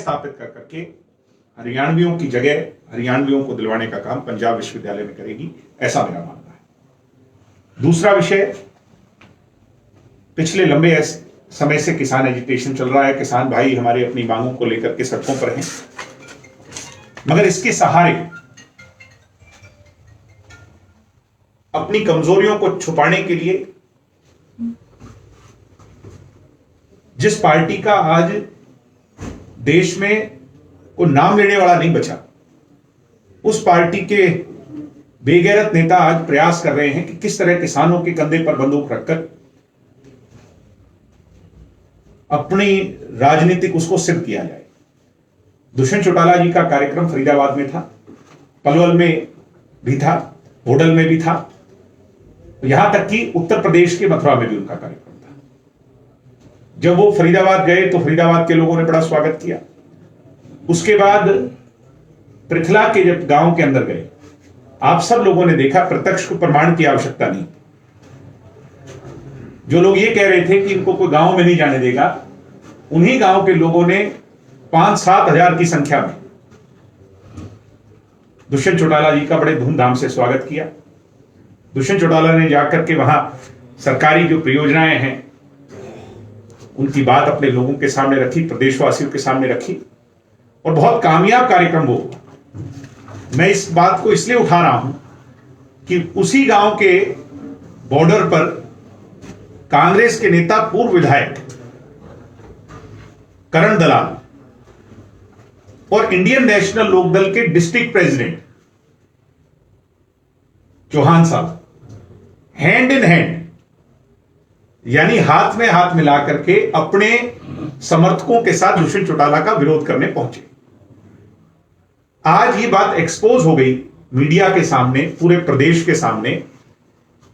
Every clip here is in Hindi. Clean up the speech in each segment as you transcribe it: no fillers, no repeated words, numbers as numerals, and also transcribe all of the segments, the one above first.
स्थापित कर करके हरियाणवियों की जगह हरियाणवियों को दिलवाने का काम पंजाब विश्वविद्यालय में करेगी, ऐसा मेरा मानना है। दूसरा विषय, पिछले लंबे समय से किसान एजिटेशन चल रहा है, किसान भाई हमारे अपनी मांगों को लेकर के सड़कों पर हैं, मगर इसके सहारे अपनी कमजोरियों को छुपाने के लिए जिस पार्टी का आज देश में कोई नाम लेने वाला नहीं बचा, उस पार्टी के बेगैरत नेता आज प्रयास कर रहे हैं कि किस तरह किसानों के कंधे पर बंदूक रखकर अपनी राजनीतिक उसको सिद्ध किया जाए। दुष्यंत चौटाला जी का कार्यक्रम फरीदाबाद में था, पलवल में भी था, होडल में भी था, यहां तक कि उत्तर प्रदेश के मथुरा में भी उनका कार्यक्रम था। जब वो फरीदाबाद गए तो फरीदाबाद के लोगों ने बड़ा स्वागत किया। उसके बाद पृथला के जब गांव के अंदर गए, आप सब लोगों ने देखा, प्रत्यक्ष को प्रमाण की आवश्यकता नहीं। जो लोग ये कह रहे थे कि इनको कोई गांव में नहीं जाने देगा, उन्हीं गांव के लोगों ने 5-7 हजार की संख्या में दुष्यंत चौटाला जी का बड़े धूमधाम से स्वागत किया। दुष्यंत चौटाला ने जाकर के वहां सरकारी जो परियोजनाएं हैं उनकी बात अपने लोगों के सामने रखी, प्रदेशवासियों के सामने रखी, और बहुत कामयाब कार्यक्रम वो। मैं इस बात को इसलिए उठा रहा हूं कि उसी गांव के बॉर्डर पर कांग्रेस के नेता, पूर्व विधायक करण दलाल और इंडियन नेशनल लोकदल के डिस्ट्रिक्ट प्रेसिडेंट चौहान साहब हैंड इन हैंड, यानी हाथ में हाथ मिला करके अपने समर्थकों के साथ दुष्यंत चौटाला का विरोध करने पहुंचे। आज ये बात एक्सपोज हो गई मीडिया के सामने, पूरे प्रदेश के सामने,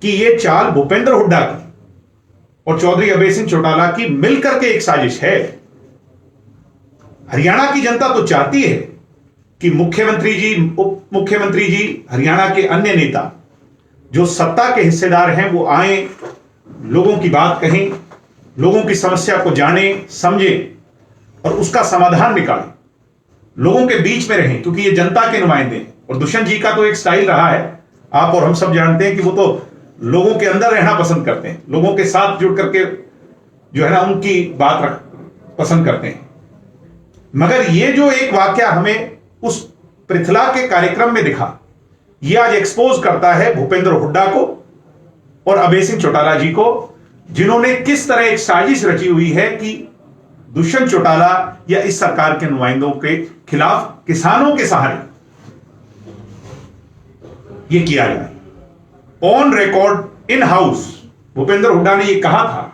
कि ये चाल भूपेंद्र हुड्डा की और चौधरी अभय सिंह चौटाला की मिलकर के एक साजिश है। हरियाणा की जनता तो चाहती है कि मुख्यमंत्री जी, उप मुख्यमंत्री जी, हरियाणा के अन्य नेता जो सत्ता के हिस्सेदार हैं वो आए, लोगों की बात कहें, लोगों की समस्या को जाने समझे और उसका समाधान निकालें, लोगों के बीच में रहें, क्योंकि ये जनता के नुमाइंदे हैं। और दुष्यंत जी का तो एक स्टाइल रहा है, आप और हम सब जानते हैं कि वो तो लोगों के अंदर रहना पसंद करते हैं, लोगों के साथ जुड़ करके जो है ना उनकी बात पसंद करते हैं। मगर ये जो एक वाकया हमें उस पृथला के कार्यक्रम में दिखा, यह आज एक्सपोज करता है भूपेंद्र हुड्डा को और अभय सिंह चौटाला जी को, जिन्होंने किस तरह एक साजिश रची हुई है कि दुष्यंत चौटाला या इस सरकार के नुमाइंदों के खिलाफ किसानों के सहारे यह किया जाए। On record in house Bhupendra Hooda ने यह कहा था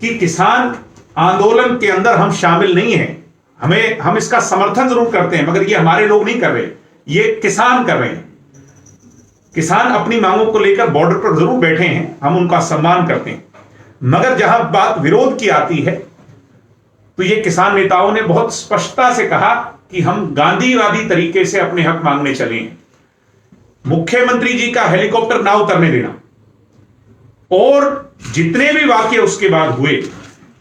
कि किसान आंदोलन के अंदर हम शामिल नहीं हैं, हम इसका समर्थन जरूर करते हैं, मगर ये हमारे लोग नहीं कर रहे, ये किसान कर रहे हैं। किसान अपनी मांगों को लेकर बॉर्डर पर जरूर बैठे हैं, हम उनका सम्मान करते हैं, मगर जहां बात विरोध की आती है तो ये किसान नेताओं ने बहुत स्पष्टता से कहा कि हम गांधीवादी तरीके से अपने हक मांगने चले हैं। मुख्यमंत्री जी का हेलीकॉप्टर ना उतरने देना और जितने भी वाक्य उसके बाद हुए,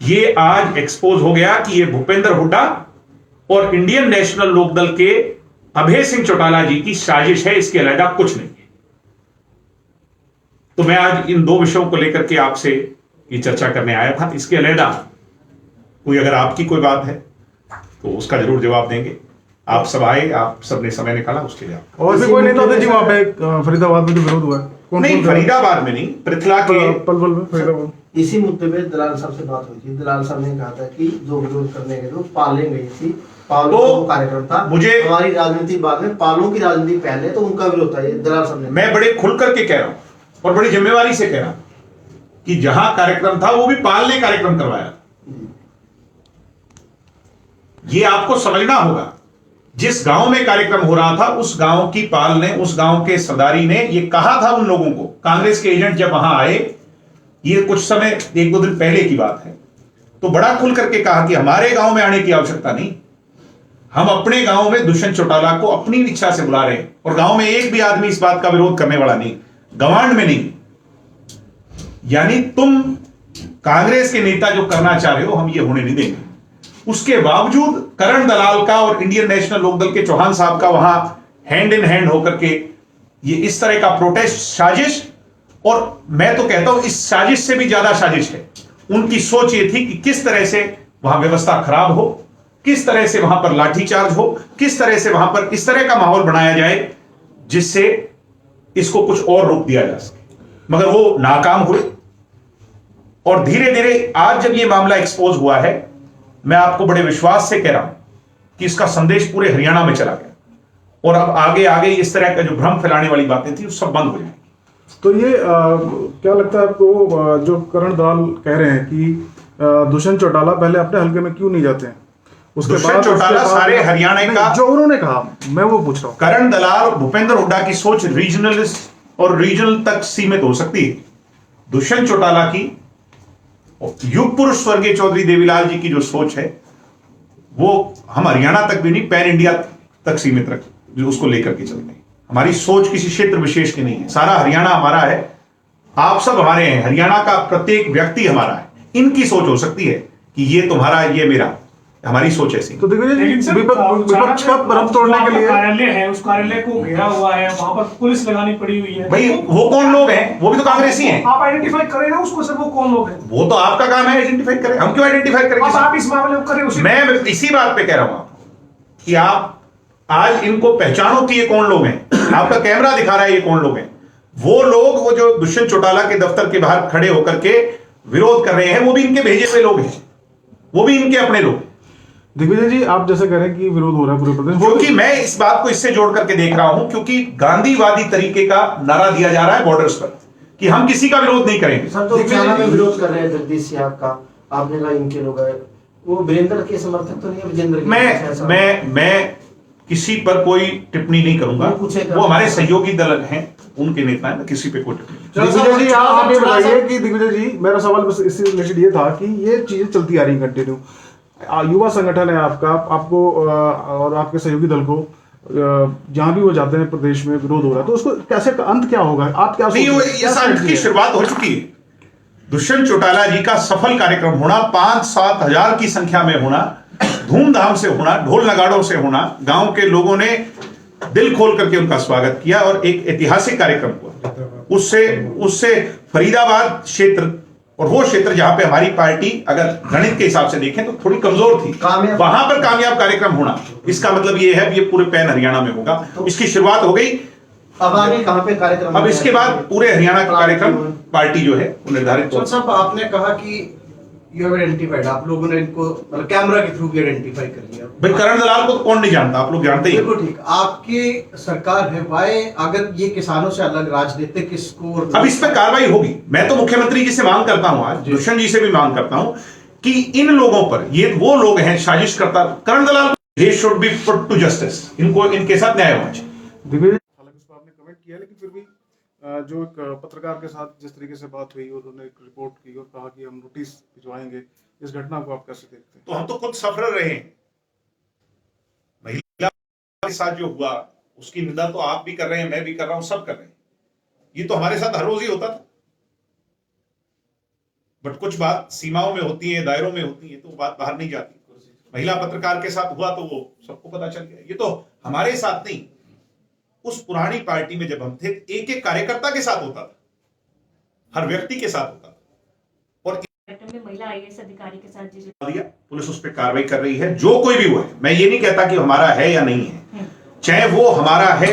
ये आज एक्सपोज हो गया कि ये भूपेंद्र हुड्डा और इंडियन नेशनल लोकदल के अभय सिंह चौटाला जी की साजिश है, इसके अलावा कुछ नहीं है। तो मैं आज इन दो विषयों को लेकर के आपसे ये चर्चा करने आया था। इसके अलावा कोई अगर आपकी कोई बात है तो उसका जरूर जवाब देंगे। आप सब आए, आप सबने समय निकाला, उसके लिए और भी कोई नेता थे जी वहां पे फरीदाबाद में जो विरोध हुआ है? नहीं, फरीदाबाद में नहीं, पृथला के पलवल में फरीदाबाद। इसी मुद्दे पे दलाल साहब से बात हुई थी। दलाल साहब ने कहा था कि जो विरोध करने गए थे पाले गई थी, पालों का कार्यक्रम था, मुझे हमारी राजनीति बाद में, पालों की राजनीति पहले, तो उनका विरोध था। ये दलाल साहब ने, मैं बड़े खुल करके कह रहा हूं और बड़ी जिम्मेवारी से कह रहा हूं कि जहां कार्यक्रम था वो भी पाल ने कार्यक्रम करवाया। ये आपको समझना होगा, जिस गांव में कार्यक्रम हो रहा था उस गांव की पाल ने, उस गांव के सरदारी ने ये कहा था उन लोगों को, कांग्रेस के एजेंट जब वहां आए, ये कुछ समय 1-2 दिन पहले की बात है, तो बड़ा खुल करके कहा कि हमारे गांव में आने की आवश्यकता नहीं, हम अपने गांव में दुष्यंत चौटाला को अपनी इच्छा से बुला रहे हैं और गांव में एक भी आदमी इस बात का विरोध करने वाला नहीं, गवांड में नहीं। यानी तुम कांग्रेस के नेता जो करना चाह रहे हो, हम ये होने नहीं देंगे। उसके बावजूद करण दलाल का और इंडियन नेशनल लोकदल के चौहान साहब का वहां हैंड इन हैंड होकर के ये इस तरह का प्रोटेस्ट साजिश, और मैं तो कहता हूं इस साजिश से भी ज्यादा साजिश है। उनकी सोच ये थी कि किस तरह से वहां व्यवस्था खराब हो, किस तरह से वहां पर लाठीचार्ज हो, किस तरह से वहां पर इस तरह का माहौल बनाया जाए जिससे इसको कुछ और रोक दिया जा सके, मगर वो नाकाम हुए। और धीरे धीरे आज जब ये मामला एक्सपोज हुआ है, मैं आपको बड़े विश्वास से कह रहा हूं कि इसका संदेश पूरे हरियाणा में चला गया, और अब आगे आगे इस तरह का जो भ्रम फैलाने वाली बातें थी वो सब बंद हो जाएंगी। तो ये क्या लगता है आपको, जो करण दलाल कह रहे हैं कि दुष्यंत चौटाला पहले अपने हल्के में क्यों नहीं जाते हैं, दुष्यंत चौटाला सारे हरियाणा का, जो उन्होंने कहा मैं वो पूछ रहा हूं। करण दलाल और भूपेंद्र हुड्डा की सोच रीजनलिस्ट और रीजनल तक सीमित हो सकती है। दुष्यंत चौटाला की, युग पुरुष स्वर्गीय चौधरी देवीलाल जी की जो सोच है वो हम हरियाणा तक भी नहीं, पैन इंडिया तक सीमित रख जो उसको लेकर के चलते हैं। हमारी सोच किसी क्षेत्र विशेष की नहीं है, सारा हरियाणा हमारा है, आप सब हमारे हैं, हरियाणा का प्रत्येक व्यक्ति हमारा है। इनकी सोच हो सकती है कि ये तुम्हारा ये मेरा, हमारी सोच ऐसी। तो देखिए जी, विपक्ष का भ्रम तोड़ने के लिए कार्यालय है, उस कार्यालय को घेरा हुआ है, वहां पर पुलिस लगानी पड़ी हुई है। भाई वो कौन लोग हैं? वो भी तो कांग्रेसी हैं। आप आइडेंटिफाई करें ना उसको सर, वो कौन लोग हैं? वो तो आपका काम है आइडेंटिफाई करें, हम क्यों आइडेंटिफाई करें? अब आप इस मामले में करें उसी। मैं इसी बात पे कह रहा हूं आपको कि आप आज इनको पहचानो कि ये कौन लोग हैं। आपका कैमरा दिखा रहा है ये कौन लोग हैं। वो लोग, वो जो दुष्यंत चौटाला के दफ्तर के बाहर खड़े होकर के विरोध कर रहे हैं, वो भी इनके भेजे हुए लोग हैं, वो भी इनके अपने लोग। दिग्विजय जी, आप जैसे कह रहे हैं कि विरोध हो रहा है पूरे प्रदेश, क्योंकि मैं इस बात को इससे जोड़ करके देख रहा हूं क्योंकि गांधीवादी तरीके का नारा दिया जा रहा है बॉर्डर्स पर कि हम किसी का विरोध नहीं करेंगे। सर तो हरियाणा में विरोध कर रहे हैं जगदीश यादव का, आपने कहा इनके लोग हैं, वो वीरेंद्र के समर्थक तो नहीं है? विजेंद्र के मैं किसी पर कोई टिप्पणी नहीं करूंगा, वो हमारे सहयोगी दल हैं, उनके नेता हैं, किसी पे कोई टिप्पणी। दिग्विजय जी, आप ये बताइए कि दिग्विजय जी, मेरा सवाल बस इससे रिलेटेड ये था कि ये चीजें चलती आ रही कंटिन्यू, युवा संगठन है आपका, आपको और आपके सहयोगी दल को जहां भी वो जाते हैं प्रदेश में विरोध हो रहा है, तो उसको कैसे अंत क्या होगा? आप क्या नहीं, इस अंत की शुरुआत हो चुकी है। दुष्यंत चौटाला जी का सफल कार्यक्रम होना, 5-7 हजार की संख्या में होना, धूमधाम से होना, ढोल नगाड़ों से होना, गांव के लोगों ने दिल खोल करके उनका स्वागत किया और एक ऐतिहासिक कार्यक्रम हुआ। उससे फरीदाबाद क्षेत्र और वो क्षेत्र जहां पे हमारी पार्टी अगर गणित के हिसाब से देखें तो थोड़ी कमजोर थी, वहां पर कामयाब कार्यक्रम होना, इसका मतलब ये है ये पूरे पैन हरियाणा में होगा। इसकी शुरुआत हो गई। अब आगे कहां पे कार्यक्रम? अब इसके बाद पूरे हरियाणा का कार्यक्रम पार्टी जो है वो निर्धारित तो साहब, आपने कहा कि यू हैव आइडेंटिफाइड, आप लोगों ने इनको मतलब कैमरा के थ्रू भी आइडेंटिफाई कर लिया। भाई करण दलाल को तो कौन नहीं जानता, आप लोग जानते ही। बिल्कुल ठीक। आपकी सरकार है, वाई अगर ये किसानों से अलग राजनीतिक इसको, अब इस पर कार्रवाई होगी। मैं तो मुख्यमंत्री जी से मांग करता हूं, आज दुष्यंत जी से भी मांग करता हूं कि इन लोगों पर, ये वो लोग हैं साजिश करता, Karan Dalal, they should be put to justice, इनको इनके साथ न्याय होना चाहिए। दिग्विजय, हालांकि उसको आपने कमेंट किया, लेकिन फिर भी जो एक पत्रकार के साथ जिस तरीके से बात हुई, उन्होंने एक रिपोर्ट की और कहा कि हम नोटिस भिजवाएंगे, इस घटना को आप कैसे देखते हैं? तो हम तो खुद सफर रहे हैं। महिला के साथ जो हुआ उसकी निंदा तो आप भी कर रहे हैं, मैं भी कर रहा हूं, सब कर रहे हैं। ये तो हमारे साथ हर रोज ही होता था, बट कुछ बात सीमाओं में होती है, दायरों में होती है, तो बात बाहर नहीं जाती। महिला पत्रकार के साथ हुआ तो वो सबको पता चल गया। ये तो हमारे साथ नहीं, उस पुरानी पार्टी में जब हम थे, एक एक कार्यकर्ता के साथ होता था, हर व्यक्ति के साथ होता था। और में महिला आईएएस अधिकारी के साथ दिया, पुलिस उस पर कार्रवाई कर रही है। जो कोई भी हुआ है, मैं ये नहीं कहता कि हमारा है या नहीं है, चाहे वो हमारा है